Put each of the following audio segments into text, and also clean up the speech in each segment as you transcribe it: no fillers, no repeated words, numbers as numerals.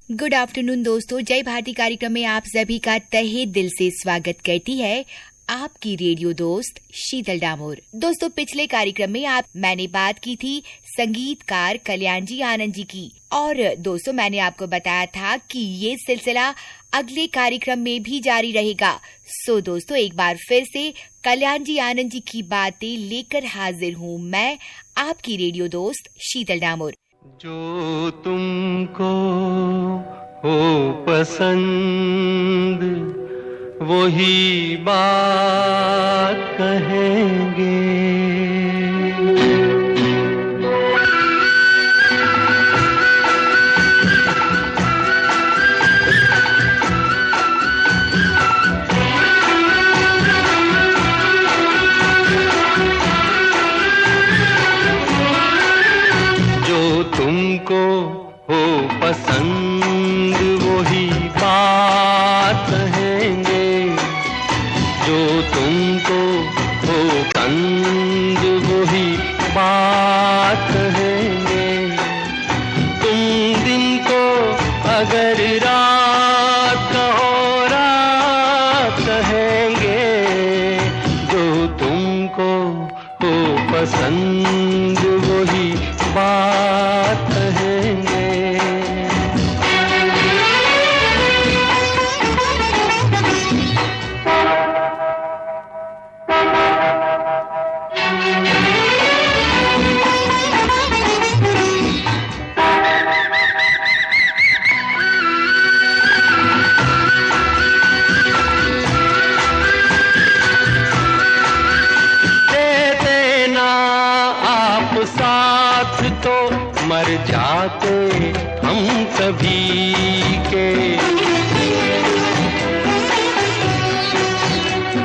Good afternoon दोस्तों, जय भारती कार्यक्रम में आप सभी का तहे दिल से स्वागत करती है आपकी रेडियो दोस्त शीतल डामोर। दोस्तों, पिछले कार्यक्रम में मैंने बात की थी संगीतकार कल्याण जी आनंद जी की, और दोस्तों मैंने आपको बताया था कि ये सिलसिला अगले कार्यक्रम में भी जारी रहेगा। सो दोस्तों, एक बार फिर से कल्याण जी आनंद जी की बातें लेकर हाजिर हूँ मैं, आपकी रेडियो दोस्त शीतल डामोर। जो तुमको हो पसंद वही बात कहेंगे। जो तुमको हो पसंद वही बात कहेंगे। जो तुमको हो पसंद वही बात कहेंगे। तुम दिन को अगर रात कहो रात कहेंगे। जो तुमको हो पसंद वही बात कहेंगे। मर जाते हम सभी के।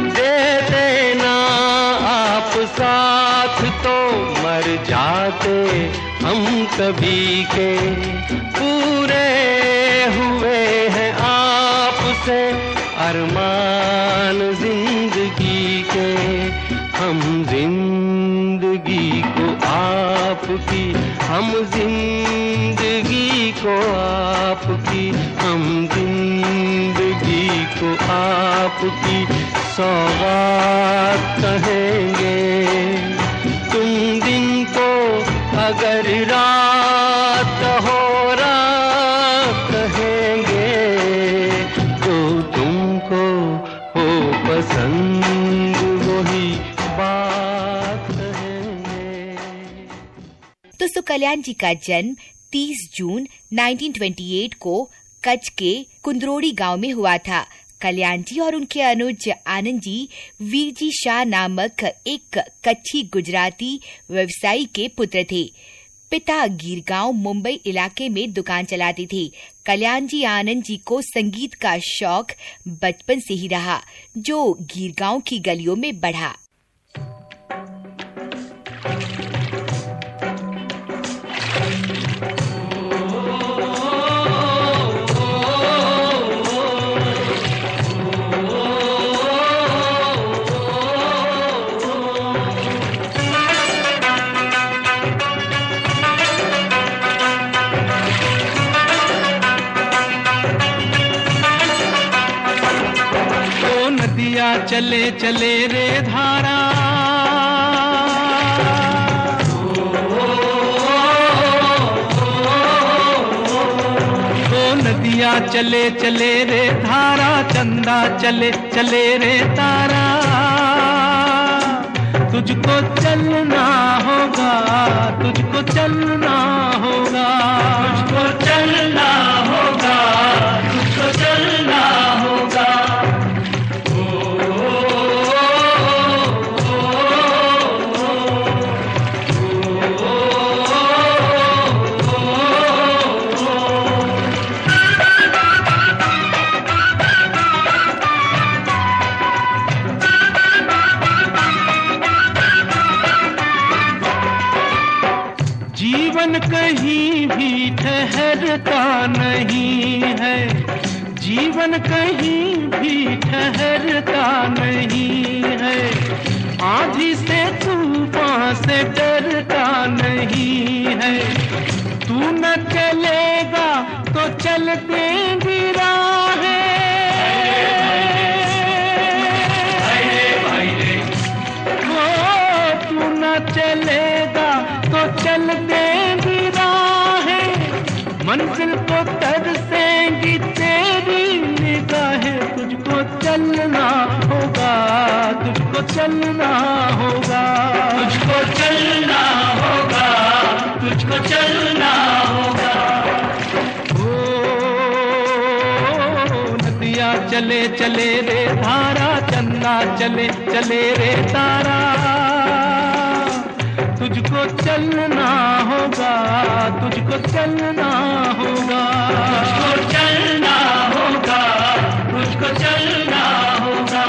दे देना आप साथ तो मर जाते हम सभी के। पूरे हुए हैं आपसे अरमान जिंदगी के। हम जिंदगी को आपकी, हम जिंदगी को आपकी, हम जिंदगी को आपकी सौगात कहेंगे। तुम दिन को अगर रात हो रात कहेंगे। जो तुमको हो पसंद वही बात कहेंगे। दोस्तों, कल्याण जी का जन्म 30 जून 1928 को कच्छ के कुंदरोड़ी गांव में हुआ था। कल्याण जी और उनके अनुज आनंद जी वीरजी शाह नामक एक कच्छी गुजराती व्यवसायी के पुत्र थे। पिता गिरगांव मुंबई इलाके में दुकान चलाते थे। कल्याण जी आनंद जी को संगीत का शौक बचपन से ही रहा, जो गिरगांव की गलियों में बढ़ा। चले चले रे धारा। ओ नदियाँ चले चले रे धारा। चंदा चले चले रे तारा। तुझको चलना होगा, तुझको चलना होगा, तुझको चलना होगा, तुझको चलना होगा। जीवन कहीं भी ठहरता नहीं है। जीवन कहीं भी ठहरता नहीं है। आंधी से तूफान से डरता नहीं है। तू न चलेगा तो चल देंगी राहें, वो तू न चलेगा तो चल देंगी राहें, मंजिल को तरसेंगी तेरी निगाहें, तुझको चलना होगा, तुझको चलना होगा, तुझको चलना होगा, तुझको चलना होगा। ओ नदिया चले चले रे धारा, चंदा चले चले रे तारा, तुझको चलना होगा, तुझको चलना होगा, तुझको चलना होगा, तुझको चलना होगा।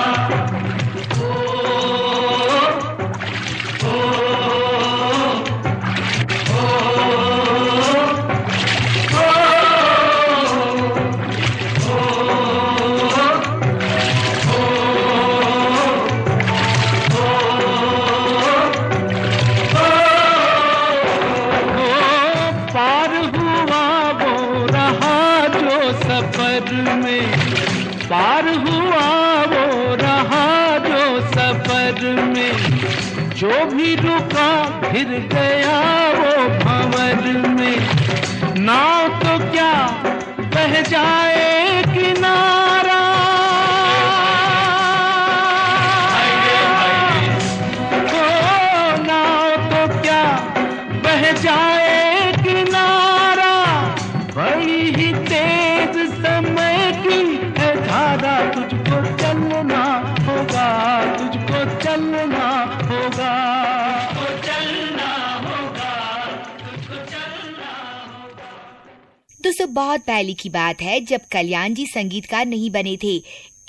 पार हुआ वो रहा जो सफर में, जो भी रुका फिर गया वो भंवर में, नाव तो क्या बह जाए किनारा, ओ नाव तो क्या बह जाए किनारा, बड़ी ही तेज समय की धारा, तुझको चलना होगा, तुझको चलना होगा, तुझको चलना होगा, तुझको चलना होगा। दोस्तों बहुत पहले की बात है जब कल्याण जी संगीतकार नहीं बने थे।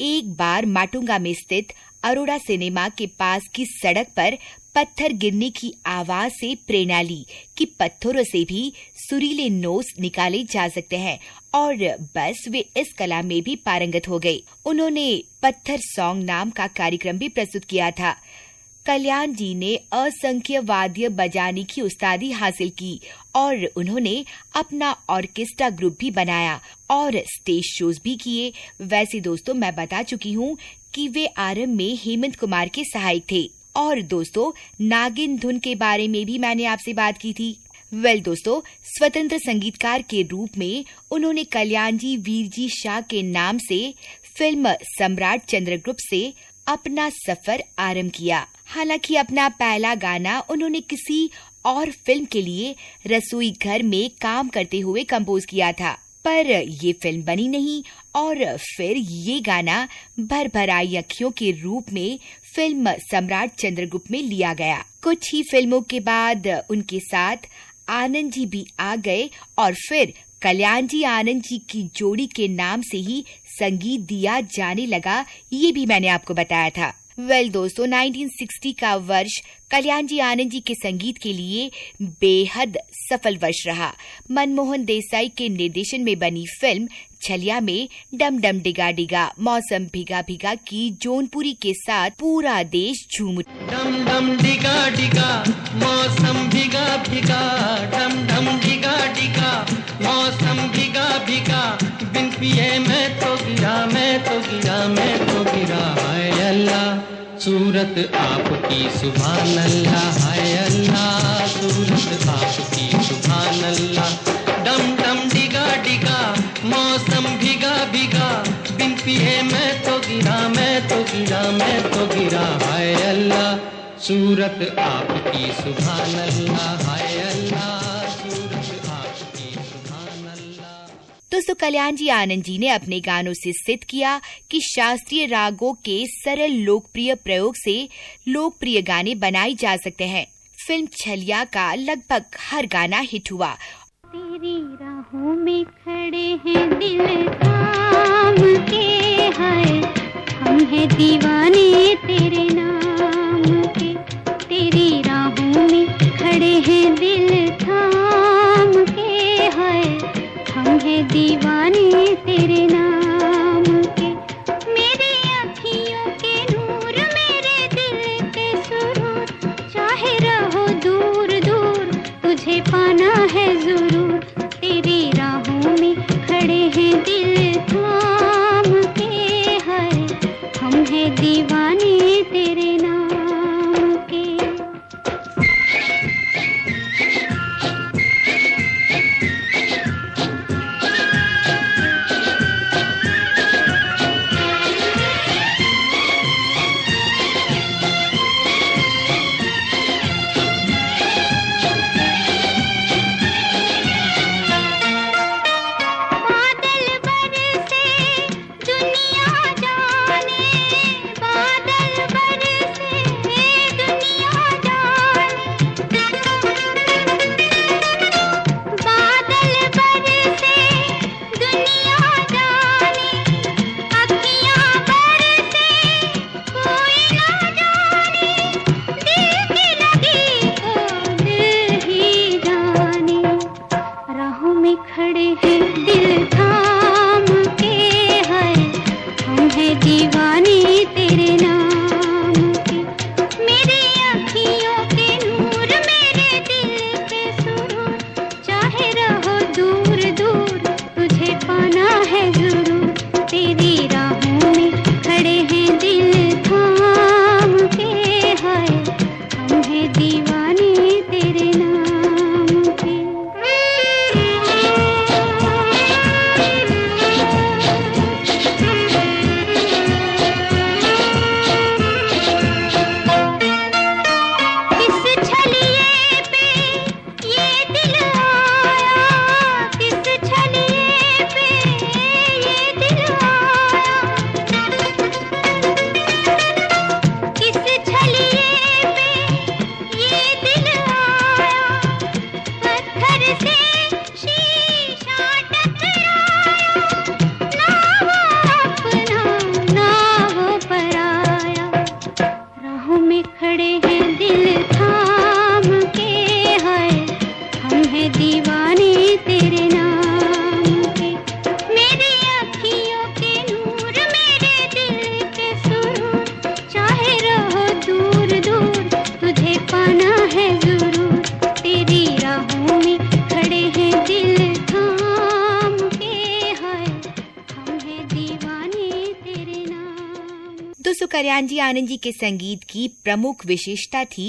एक बार माटुंगा में स्थित अरोड़ा सिनेमा के पास की सड़क पर पत्थर गिरने की आवाज से प्रेरणा ली कि पत्थरों से भी सुरीले नोट्स निकाले जा सकते हैं, और बस वे इस कला में भी पारंगत हो गए। उन्होंने पत्थर सॉन्ग नाम का कार्यक्रम भी प्रस्तुत किया था। कल्याण जी ने असंख्य वाद्य बजाने की उस्तादी हासिल की और उन्होंने अपना ऑर्केस्ट्रा ग्रुप भी बनाया और स्टेज शोज भी किए। वैसे दोस्तों मैं बता चुकी हूँ कि वे आरंभ में हेमंत कुमार के सहायक थे। और दोस्तों नागिन धुन के बारे में भी मैंने आपसे बात की थी। दोस्तों स्वतंत्र संगीतकार के रूप में उन्होंने कल्याणजी वीरजी शाह के नाम से फिल्म सम्राट चंद्रगुप्त से अपना सफर आरंभ किया। हालांकि अपना पहला गाना उन्होंने किसी और फिल्म के लिए रसोई घर में काम करते हुए कंपोज किया था, पर ये फिल्म बनी नहीं और फिर ये गाना भरभराई अखियों के रूप में फिल्म सम्राट चंद्रगुप्त में लिया गया। कुछ ही फिल्मों के बाद उनके साथ आनंद जी भी आ गए और फिर कल्याण जी आनंद जी की जोड़ी के नाम से ही संगीत दिया जाने लगा, ये भी मैंने आपको बताया था। दोस्तों 1960 का वर्ष कल्याण जी आनंद जी के संगीत के लिए बेहद सफल वर्ष रहा। मनमोहन देसाई के निर्देशन में बनी फिल्म छलिया में डम डम डिगा डिगा, मौसम भीगा भीगा की जौनपुरी के साथ पूरा देश झूम उठा। डम डम डिगा डिगा मौसम भीगा भीगा, डम डम डिगा डिगा मौसम भीगा भीगा, बिन पिए मैं तो गिरा, मैं तो गिरा, मैं तो गिरा। हाय अल्लाह सूरत आपकी सुभान अल्लाह, हाय अल्लाह सूरत आपकी सुभान अल्लाह। डम डम डिगा डिगा मौसम भीगा भीगा, बिन पिए मैं तो गिरा, मैं तो गिरा, मैं तो गिरा। हाय अल्लाह सूरत आपकी सुभान अल्लाह, हाय अल्लाह सूरत आपकी सुभान अल्लाह। दोस्तों कल्याण जी आनंद जी ने अपने गानों से सिद्ध किया कि शास्त्रीय रागों के सरल लोकप्रिय प्रयोग से लोकप्रिय गाने बनाए जा सकते हैं। फिल्म छलिया का लगभग हर गाना हिट हुआ। तेरी राहों में खड़े हैं दिल थाम के, हाय हम हैं दीवाने तेरे नाम के। तेरी राहों में खड़े हैं दिल थाम के, हाय हम हैं दीवाने तेरे नाम के। मेरी आँखियों के नूर, मेरे दिल के सुरूर, चाहे रहो दूर दूर तुझे पाना है जरूर। तेरी राहों में दिल थाम के, है हम हैं दीवाने तेरे नाम के। कल्याण जी आनंद जी के संगीत की प्रमुख विशेषता थी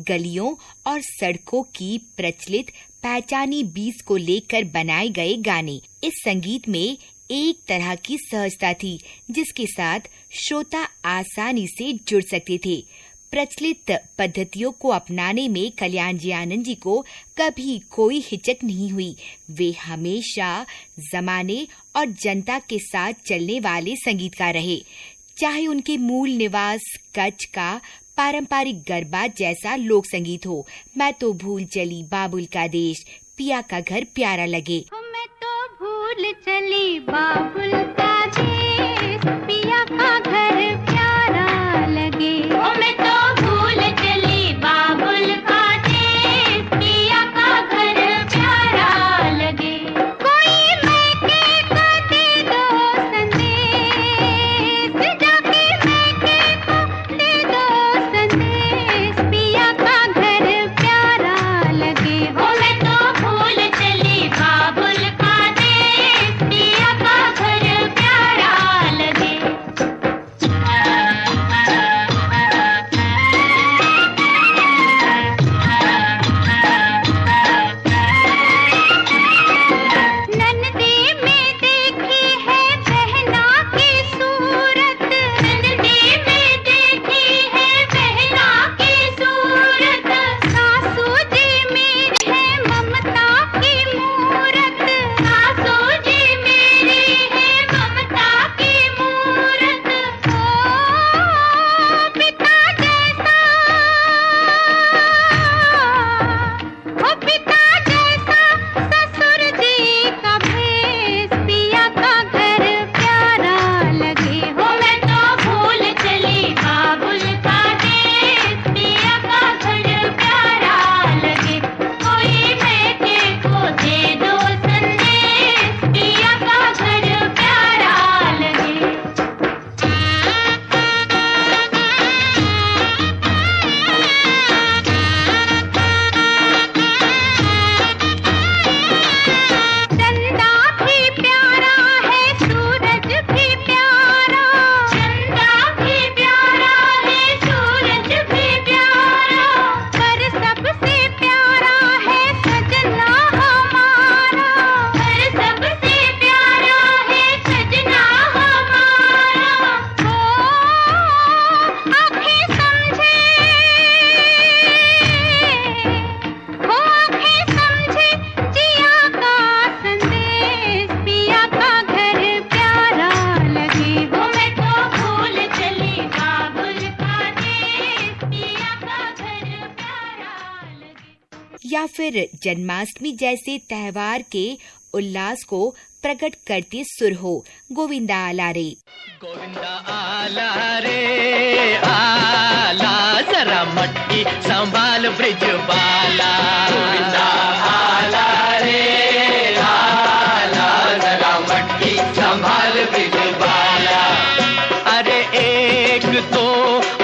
गलियों और सड़कों की प्रचलित पहचानी बीट्स को लेकर बनाए गए गाने। इस संगीत में एक तरह की सहजता थी जिसके साथ श्रोता आसानी से जुड़ सकते थे। प्रचलित पद्धतियों को अपनाने में कल्याण जी आनंद जी को कभी कोई हिचक नहीं हुई। वे हमेशा जमाने और जनता के साथ चलने वाले संगीतकार रहे। चाहे उनके मूल निवास कच्छ का पारंपरिक गरबा जैसा लोक संगीत हो, मैं तो भूल चली बाबुल का देश, पिया का घर प्यारा लगे। मैं तो भूल चली बाबुल का देश, पिया का घर प्यारा लगे। मैं तो भूल चली बाबुल का देश, पिया का घर प्यारा लगे। कोई मैके को दे दो संदेश, जाके मैके को दे दो संदेश, पिया का घर प्यारा लगे। मैं तो भूल चली बाबुल का देश, या फिर जन्माष्टमी जैसे त्योहार के उल्लास को प्रकट करते सुर हो गोविंदा आला रे। गोविंदा आला रे आला, जरा मटकी संभाल ब्रिज बाला। गोविंदा आला रे आला, जरा मटकी संभाल ब्रिज बाला। अरे 1 2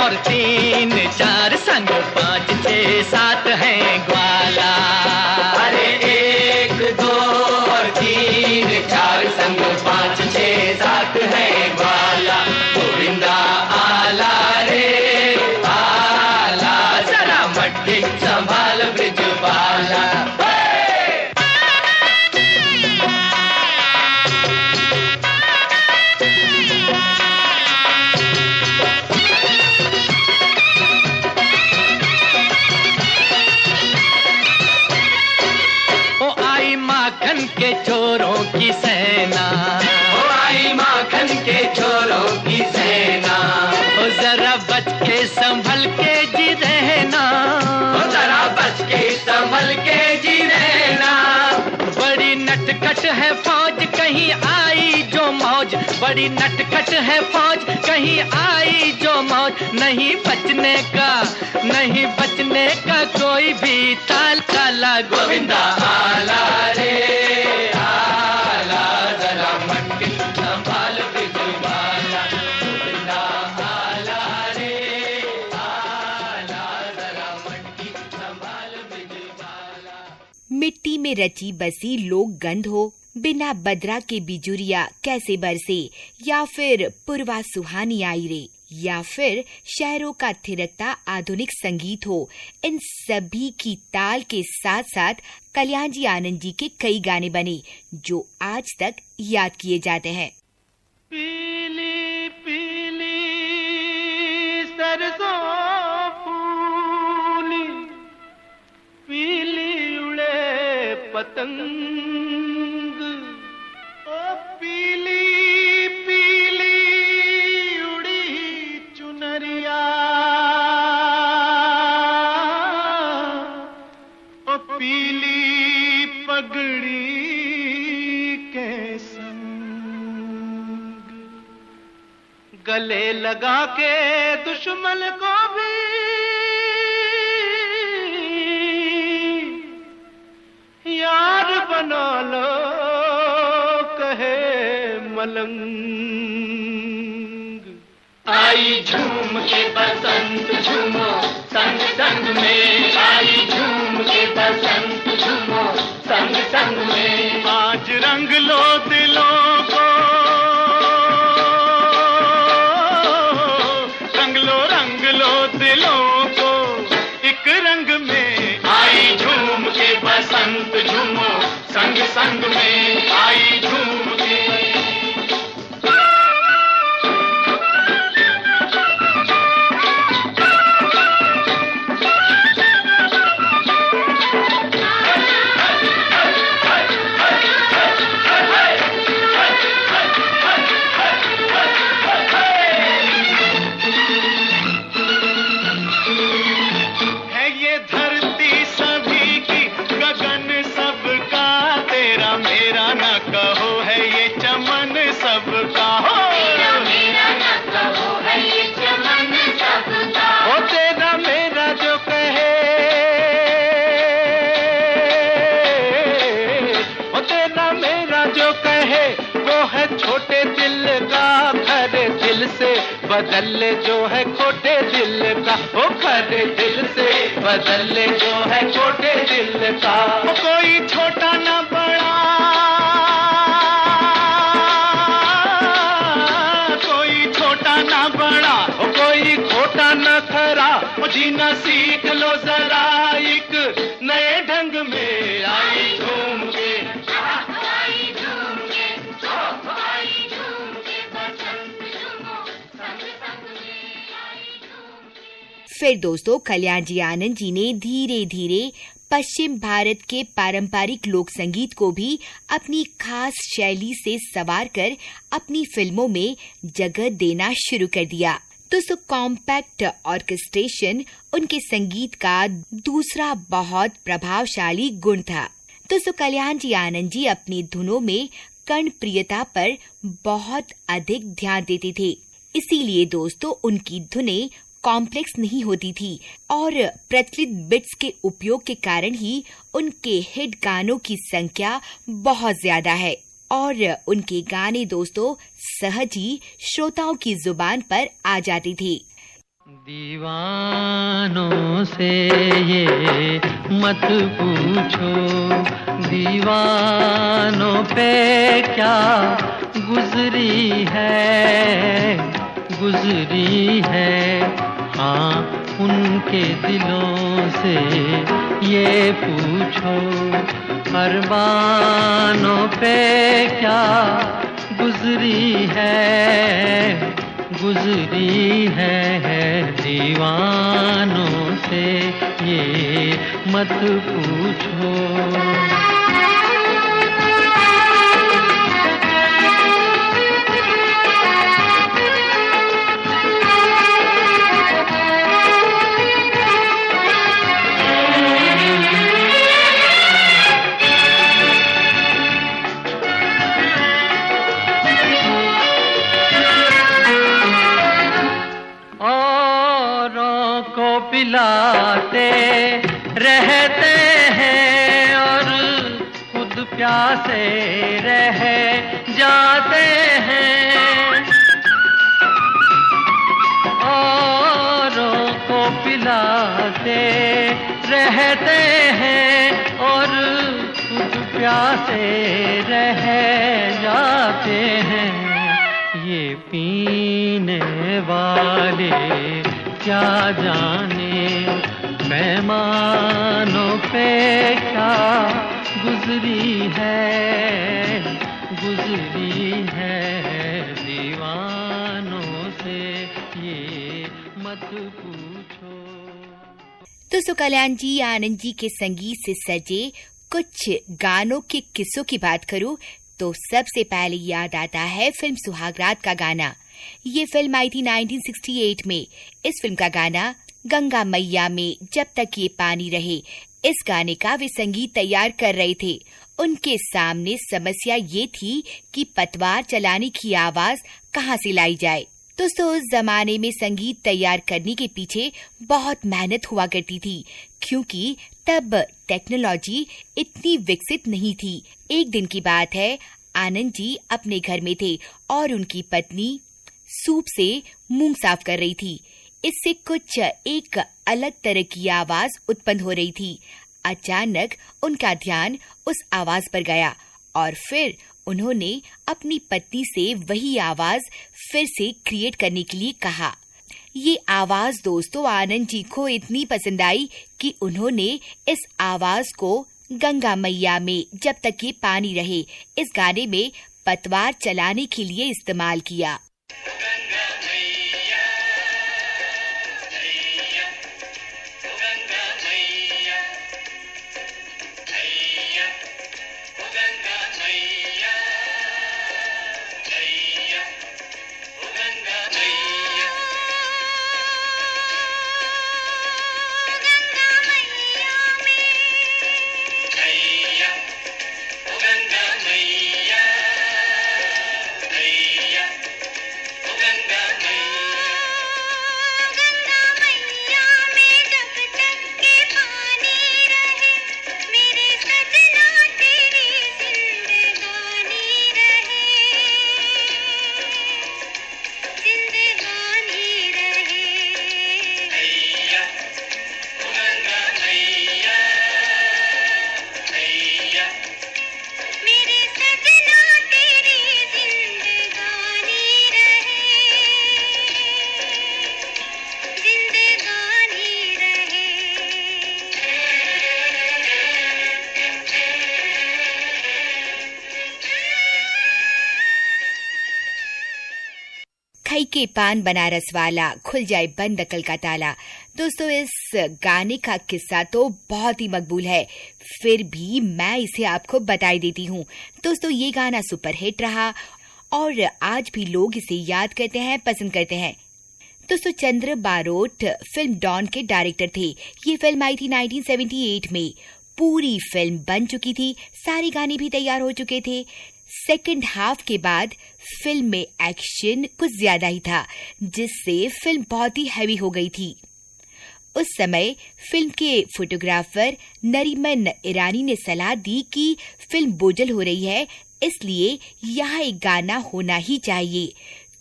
और 3 4 संग 5 6 7 है ग्वाला। अरे 1 2 और 3 4 संग 5 6 7 है ग्वाला। गोविंदा आला रे आला, जरा मटकी संभाल ब्रिज बाला। के चोरों की सेना, ओ आई माखन के चोरों की सेना। ओ जरा बच के संभल के जी रहना, ओ जरा बच के संभल के जी रहना। बड़ी नटखट है फौज कहीं आई जो मौज, बड़ी नटखट है फौज कहीं आई जो मौज। नहीं बचने का कोई भी ताल काला। गोविंदा आला रे आला, जरा मटकी संभाल ब्रिज बाला। गोविंदा आला रे आला, जरा मटकी संभाल ब्रिज बाला। मिट्टी में रची बसी लोक गंध हो, बिना बदरा के बिजुरिया कैसे बरसे, या फिर पुरवा सुहानी आई रे, या फिर शहरों का थिरकता आधुनिक संगीत हो, इन सभी की ताल के साथ साथ कल्याण जी आनंद जी के कई गाने बने जो आज तक याद किए जाते हैं। पीली पीली सरसों फूली, पीली उड़े पतंग। ओ पीली पीली उड़ी चुनरिया, ओ पीली पगड़ी के संग। गले लगा के दुश्मन को भी यार बना लो कहे मलंग। आई झूम के बसंत झूमो संग संग में, आई झूम के बसंत झूमो संग संग में। आज रंग लो दिलों को, रंग लो दिलों को एक रंग में। आई झूम के बसंत झूमो संग संग में, आई झूम के। छोटे दिल का खरे दिल से बदल ले जो है खोटे दिल का, ओ खरे दिल से बदल ले जो है छोटे दिल का। कोई छोटा ना बड़ा, कोई छोटा ना बड़ा, कोई खोटा ना खरा। जीना सीख लो जरा एक नए ढंग में। आई झूम के, फिर दोस्तों कल्याण जी आनंद जी ने धीरे धीरे पश्चिम भारत के पारंपरिक लोक संगीत को भी अपनी खास शैली से संवार कर अपनी फिल्मों में जगह देना शुरू कर दिया। दोस्तों कॉम्पैक्ट ऑर्केस्ट्रेशन उनके संगीत का दूसरा बहुत प्रभावशाली गुण था। दोस्तों कल्याण जी आनंद जी अपनी धुनों में कर्णप्रियता पर बहुत अधिक ध्यान देते थे। इसीलिए दोस्तों उनकी धुनें कॉम्प्लेक्स नहीं होती थी और प्रचलित बिट्स के उपयोग के कारण ही उनके हिट गानों की संख्या बहुत ज्यादा है और उनके गाने दोस्तों सहज ही श्रोताओं की जुबान पर आ जाते थे। दीवानों से ये मत पूछो, दीवानों पे क्या गुजरी है, हाँ उनके दिलों से ये पूछो, अरमानों पे क्या गुजरी है, दीवानों से ये मत पूछो। पिलाते रहते हैं और खुद प्यासे रह जाते हैं, औरों को पिलाते रहते हैं और खुद प्यासे रह जाते हैं। ये पीने वाले क्या जाने पैमानों पे क्या गुजरी है, दीवानों से ये मत पूछो। दोस्तों कल्याण जी आनंद जी के संगीत से सजे कुछ गानों के किस्सों की बात करूं तो सबसे पहले याद आता है फिल्म सुहागरात का गाना। ये फिल्म आई थी 1968 में। इस फिल्म का गाना गंगा मैया में जब तक ये पानी रहे, इस गाने का वे संगीत तैयार कर रहे थे। उनके सामने समस्या ये थी कि पतवार चलाने की आवाज कहाँ से लाई जाए। दोस्तों उस जमाने में संगीत तैयार करने के पीछे बहुत मेहनत हुआ करती थी क्योंकि तब टेक्नोलॉजी इतनी विकसित नहीं थी। एक दिन की बात है, आनंद जी अपने घर में थे और उनकी पत्नी सूप से मुंह साफ कर रही थी। इससे कुछ एक अलग तरह की आवाज उत्पन्न हो रही थी। अचानक उनका ध्यान उस आवाज पर गया और फिर उन्होंने अपनी पत्नी से वही आवाज फिर से क्रिएट करने के लिए कहा। ये आवाज दोस्तों आनंद जी को इतनी पसंद आई कि उन्होंने इस आवाज को गंगा मैया में जब तक ये पानी रहे इस गाने में पतवार चलाने के लिए इस्तेमाल किया। खई के पान बनारस वाला, खुल जाए बंद अकल का ताला। दोस्तों इस गाने का किस्सा तो बहुत ही मकबूल है, फिर भी मैं इसे आपको बता देती हूँ। दोस्तों ये गाना सुपरहिट रहा और आज भी लोग इसे याद करते हैं, पसंद करते हैं। तो सुचंद्र बारोट फिल्म डॉन के डायरेक्टर थे। ये फिल्म आई थी 1978 में। पूरी फिल्म बन चुकी थी, सारे गाने भी तैयार हो चुके थे। सेकंड हाफ के बाद फिल्म में एक्शन कुछ ज्यादा ही था, जिससे फिल्म बहुत ही हैवी हो गई थी। उस समय फिल्म के फोटोग्राफर नरीमन ईरानी ने सलाह दी कि फिल्म बोझल हो रही है, इसलिए यहाँ एक गाना होना ही चाहिए।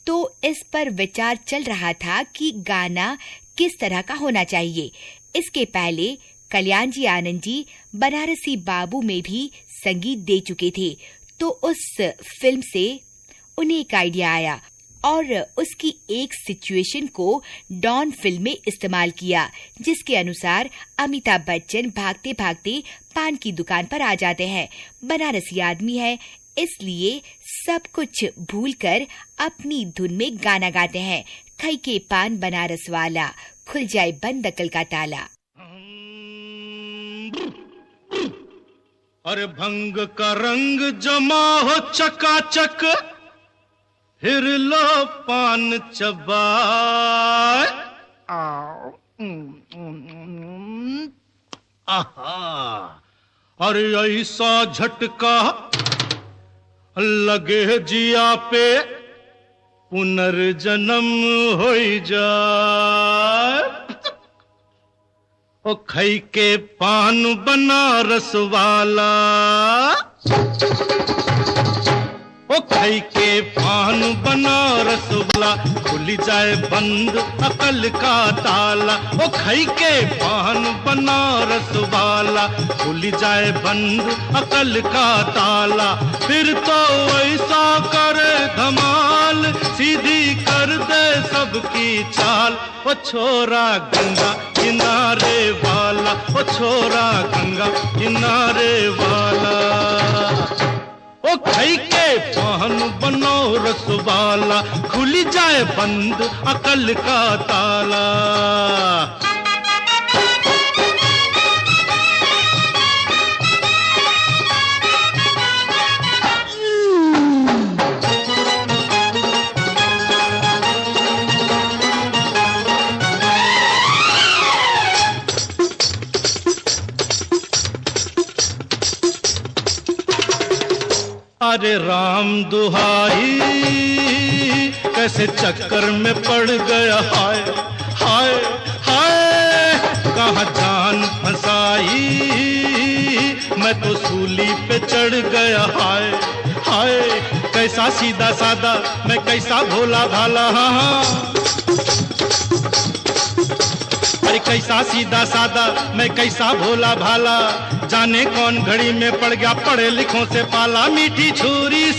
तो इस पर विचार चल रहा था कि गाना किस तरह का होना चाहिए। इसके पहले कल्याण जी आनंद जी बनारसी बाबू में भी संगीत दे चुके थे, तो उस फिल्म से उन्हें एक आइडिया आया और उसकी एक सिचुएशन को डॉन फिल्म में इस्तेमाल किया, जिसके अनुसार अमिताभ बच्चन भागते भागते पान की दुकान पर आ जाते हैं। बनारसी आदमी है, इसलिए सब कुछ भूलकर अपनी धुन में गाना गाते हैं। खई के पान बनारस वाला, खुल जाए बंद अकल का ताला। अरे भंग का रंग जमा हो चकाचक, हिर लो पान चबाए। आहा, अरे ऐसा झटका लगे जिया पे पुनर्जन्म हो जाए। ओ खई के पान बनारस वाला, ओ खई के पान बनारस वाला, खुल जाए बंद अकल का ताला। ओ खई के पान बनारस वाला, खुल जाए बंद अकल का ताला। फिर तो ऐसा करे धमाल, सीधी कर दे सबकी चाल। ओ छोरा गंगा किनारे वाला, ओ छोरा गंगा किनारे वाला। ओ खई के पान बनारस वाला, खुल जाए बंद अकल का ताला। अरे राम दुहाई, कैसे चक्कर में पड़ गया, हाय हाय हाय। कहाँ जान फंसाई, मैं तो सूली पे चढ़ गया, हाय हाय। कैसा सीधा सादा, मैं कैसा भोला भाला, हाँ। अरे कैसा सीधा सादा, मैं कैसा भोला भाला। जाने कौन घड़ी में पड़ गया पढ़े लिखों से पाला। मीठी छुरी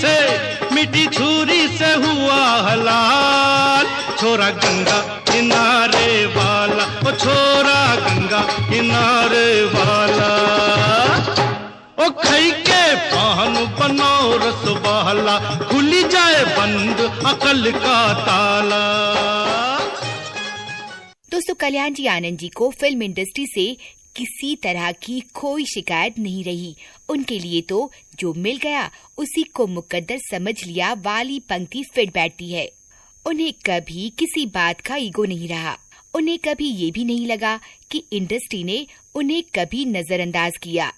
से हुआ हलाल। छोरा गंगा किनारे वाला, ओ छोरा गंगा किनारे वाला। ओ खई के पान बनारस वाला, खुली जाए बंद अकल का ताला। दोस्तों, कल्याण जी आनंद जी को फिल्म इंडस्ट्री से किसी तरह की कोई शिकायत नहीं रही। उनके लिए तो जो मिल गया उसी को मुकद्दर समझ लिया वाली पंक्ति फिट बैठती है। उन्हें कभी किसी बात का ईगो नहीं रहा। उन्हें कभी ये भी नहीं लगा कि इंडस्ट्री ने उन्हें कभी नजरअंदाज किया।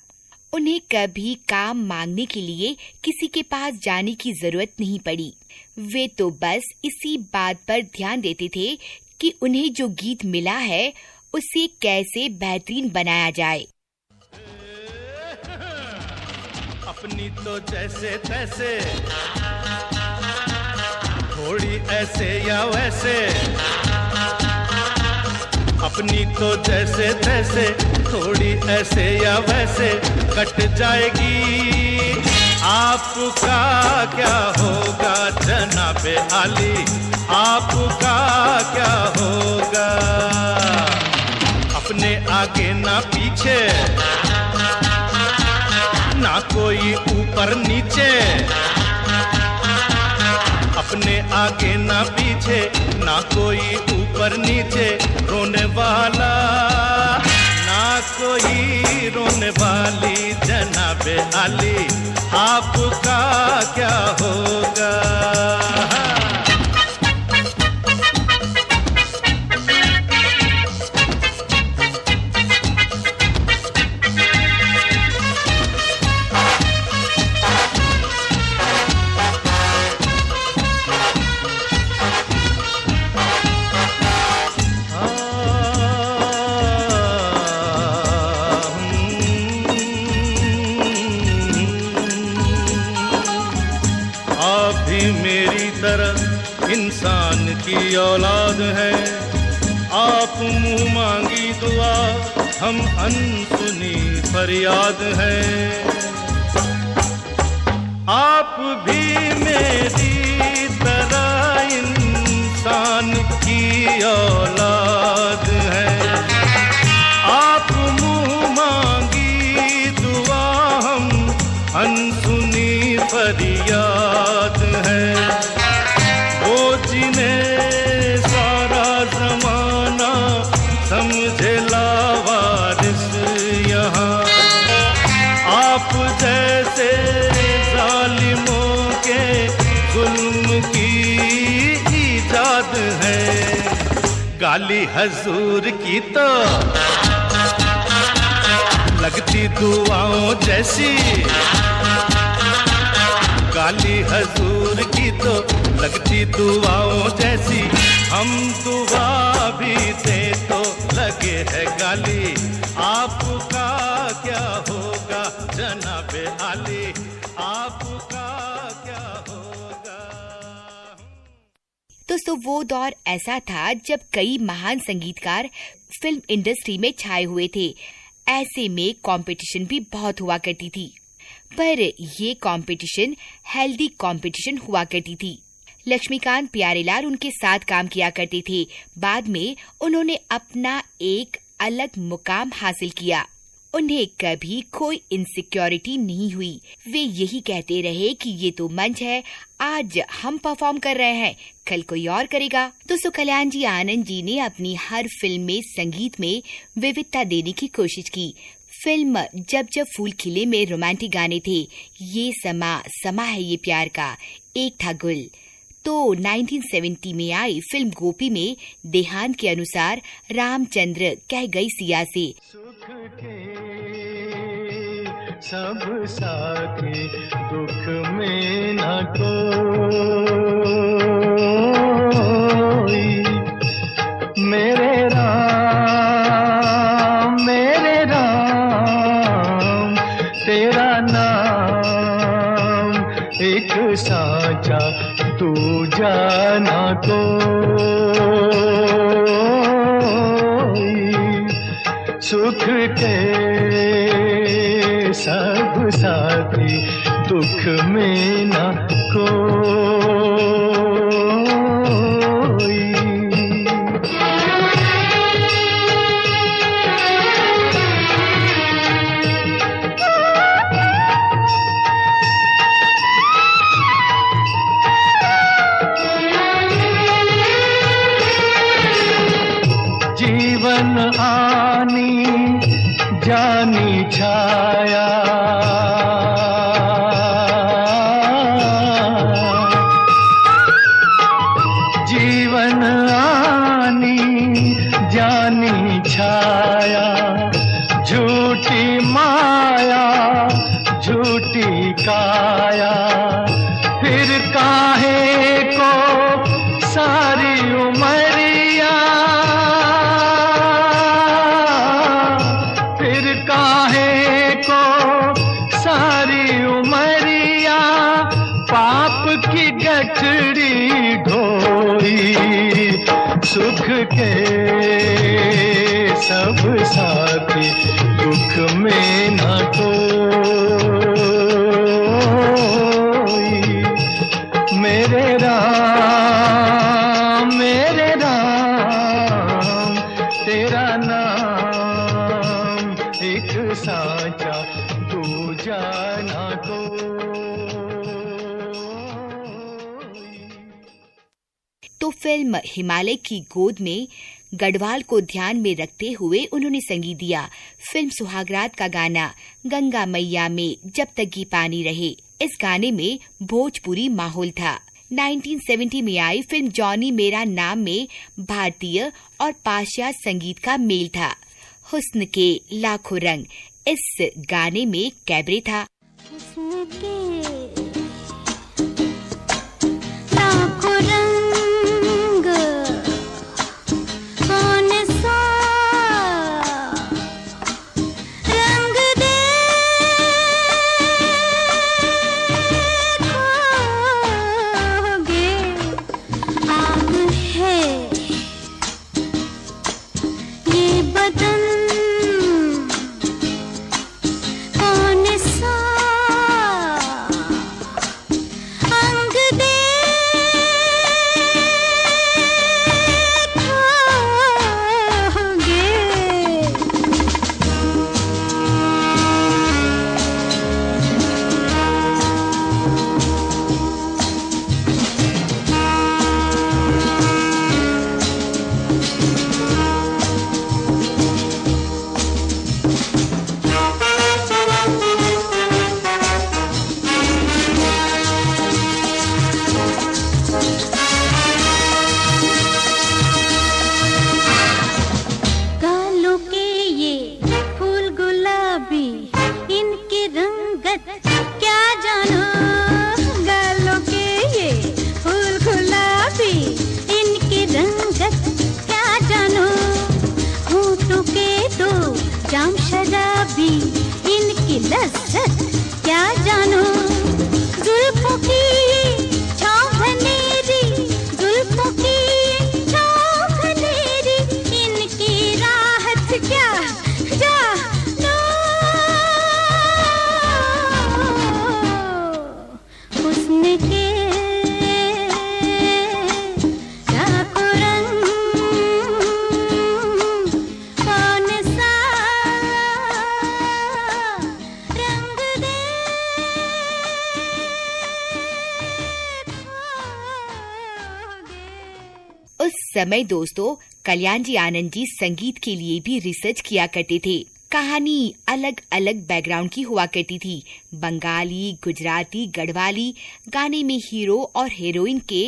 उन्हें कभी काम मांगने के लिए किसी के पास जाने की जरूरत नहीं पड़ी। वे तो बस इसी बात पर ध्यान देते थे कि उन्हें जो गीत मिला है उसे कैसे बेहतरीन बनाया जाए। अपनी तो जैसे तैसे, थोड़ी ऐसे या वैसे। अपनी तो जैसे तैसे, थोड़ी ऐसे या वैसे कट जाएगी। आपका क्या होगा जनाबे आली, आपका क्या होगा। अपने आगे ना पीछे, ना कोई ऊपर नीचे। अपने आगे ना पीछे, ना कोई ऊपर नीचे। रोने वाला ना कोई रोने वाली जनाबे आली, आपका क्या होगा। तरह इंसान की औलाद है। आप मुंह मांगी दुआ, हम अनसुनी फरियाद है। आप भी मेरी तरह इंसान की औलाद है। आप मुंह मांगी दुआ, हम अनसुनी फरियाद है। वो जिन्हें सारा जमाना समझे लावारिस यहाँ, आप जैसे जालिमों के जुल्म की इजाद है। गाली हजूर की तो लगती दुआओं जैसी, गाली हजूर की तो लगती दुआओं जैसी। हम दुआ भी दे तो लगे है गाली, आपका क्या होगा जनाबे आली, आपका क्या होगा। दोस्तों, वो दौर ऐसा था जब कई महान संगीतकार फिल्म इंडस्ट्री में छाए हुए थे। ऐसे में कंपटीशन भी बहुत हुआ करती थी, पर ये कंपटीशन हेल्दी कंपटीशन हुआ करती थी। लक्ष्मीकांत प्यारेलाल उनके साथ काम किया करते थे। बाद में उन्होंने अपना एक अलग मुकाम हासिल किया। उन्हें कभी कोई इनसिक्योरिटी नहीं हुई। वे यही कहते रहे कि ये तो मंच है, आज हम परफॉर्म कर रहे हैं, कल कोई और करेगा। दोस्तों, कल्याण जी आनंद जी ने अपनी हर फिल्म में संगीत में विविधता देने की कोशिश की। फिल्म जब जब फूल खिले में रोमांटिक गाने थे, ये समा है ये प्यार का, एक था गुल। तो 1970 में आई फिल्म गोपी में देहांत के अनुसार रामचंद्र कह गई सिया से, सुख के सब साथी दुख में न कोई, मेरे राम तेरा नाम एक साचा तू जाना कोई, सुख के सब साथी दुख में न कोई। जीवन आनी जानी छाया, जीवन आनी जानी छाया, झूठी माया झूठी काया, फिर काहे को सारी उमरिया, की गठड़ी ढोई, सुख के सब साथी दुख में न कोई, मेरे राम तेरा नाम एक साचा तू जाना कोई। तो फिल्म हिमालय की गोद में गढ़वाल को ध्यान में रखते हुए उन्होंने संगीत दिया। फिल्म सुहागरात का गाना गंगा मैया में जब तक घी पानी रहे, इस गाने में भोजपुरी माहौल था। 1970 में आई फिल्म जॉनी मेरा नाम में भारतीय और पाश्चात्य संगीत का मेल था। हुस्न के लाखों रंग, इस गाने में कैबरे था। हुस्न के लाखों रंग, कौन सा रंग देखोगे उस समय दोस्तों कल्याण जी आनंद जी संगीत के लिए भी रिसर्च किया करते थे। कहानी अलग अलग बैकग्राउंड की हुआ करती थी। बंगाली, गुजराती, गढ़वाली गाने में हीरो और हीरोइन के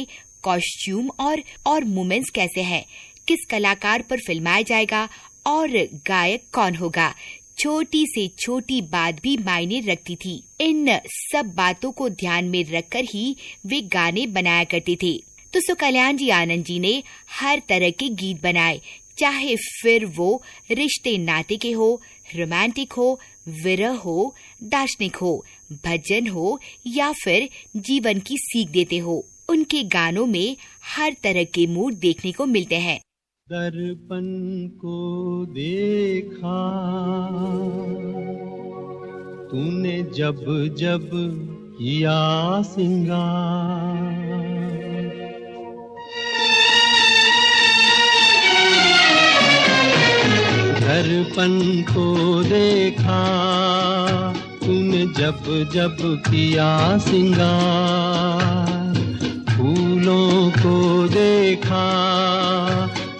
कॉस्ट्यूम और मूवमेंट्स कैसे हैं, किस कलाकार पर फिल्माया जाएगा और गायक कौन होगा, छोटी से छोटी बात भी मायने रखती थी। इन सब बातों को ध्यान में रखकर ही वे गाने बनाया करते थे। तो कल्याण जी आनंद जी ने हर तरह के गीत बनाए, चाहे फिर वो रिश्ते नाते के हो, रोमांटिक हो, विरह हो, दार्शनिक हो, भजन हो या फिर जीवन की सीख देते हो। उनके गानों में हर तरह के मूड देखने को मिलते हैं। दर्पण को देखा तूने जब जब किया सिंगार, दर्पण को देखा तूने जब जब किया सिंगार, फूलों को देखा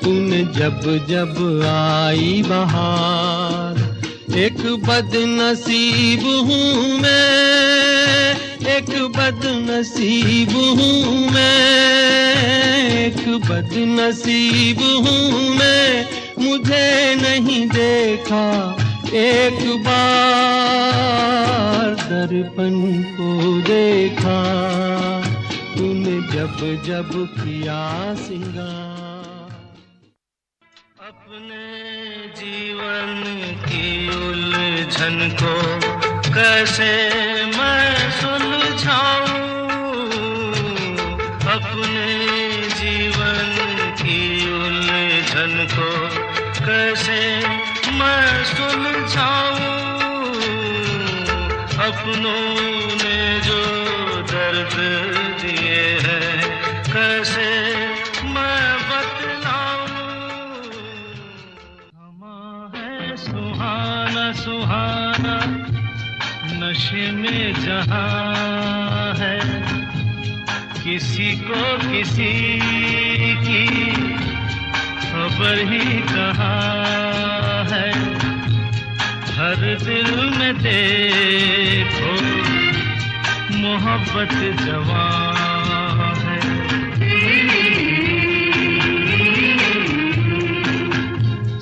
तूने जब जब आई बहार। एक बदनसीब हूँ मैं, एक बदनसीब हूँ मैं, एक बदनसीब हूँ मैं, मुझे नहीं देखा एक बार। दर्पण को देखा तूने जब जब किया सिंगार। अपने जीवन की उलझन को कैसे मैं सुलझाऊं, अपने जीवन की उलझन को कैसे मैं सुलझाऊं। अपनों ने जो दर्द दिए हैं कैसे मैं बतलाऊं। समा है सुहाना सुहाना, नशे में जहां है, किसी को किसी की खबर ही कहाँ है। हर दिल में देखो मोहब्बत जवां है।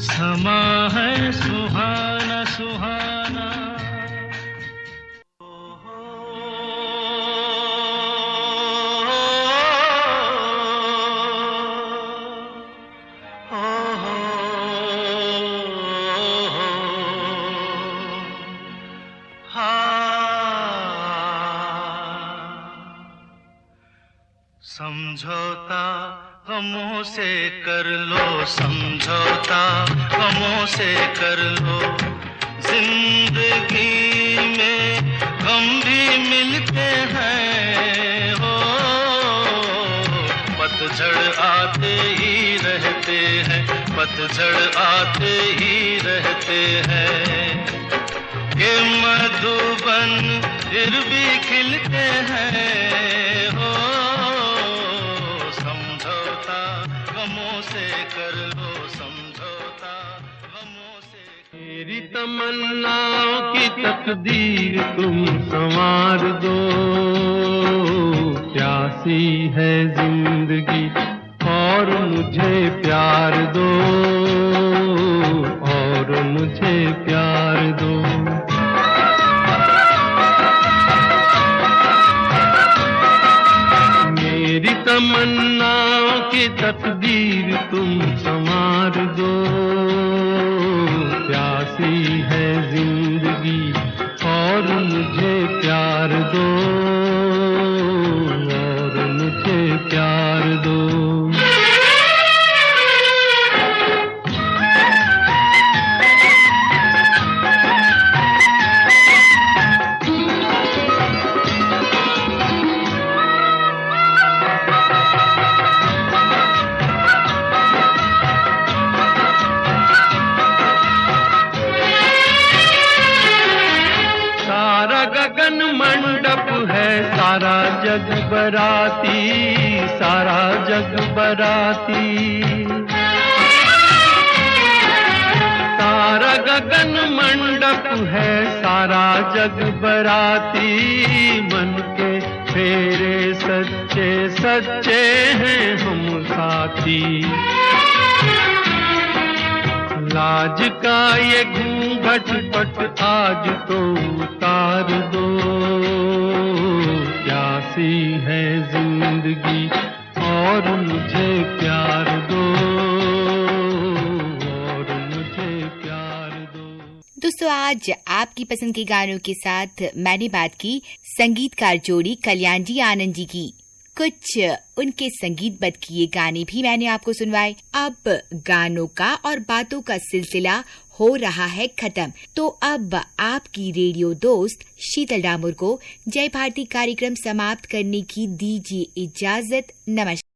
समा है सुहाना सुहाना। समझौता गमों से कर लो, समझौता गमों से कर लो। जिंदगी में गम भी मिलते हैं हो, पतझड़ आते ही रहते हैं, पतझड़ आते ही रहते हैं। ये मधुबन फिर भी खिलते हैं हो, गमों से कर लो समझौता, गमों से। मेरी तमन्नाओं की तकदीर तुम संवार दो, प्यासी है जिंदगी और मुझे प्यार दो, और मुझे प्यार दो। मेरी तमन्नाओं की तकदीर तुम संवार दो, प्यासी है जिंदगी और मुझे प्यार दो, और मुझे प्यार दो। गगन मंडप है जग बराती, सारा जग बराती। सारा गगन मंडप है, सारा जग बराती। मन के फेरे सच्चे सच्चे हैं हम साथी। लाज का ये घूंघट पट आज तो उतार दो। प्यासी है जिंदगी और मुझे प्यार दो, और मुझे प्यार दो। दोस्तों, आज आपकी पसंद के गानों के साथ मैंने बात की संगीतकार जोड़ी कल्याण जी आनंद जी की। कुछ उनके संगीतबद्ध किए गाने भी मैंने आपको सुनवाए। अब गानों का और बातों का सिलसिला हो रहा है खत्म, तो अब आपकी रेडियो दोस्त शीतल डामोर को जय भारती कार्यक्रम समाप्त करने की दीजिए इजाजत। नमस्कार।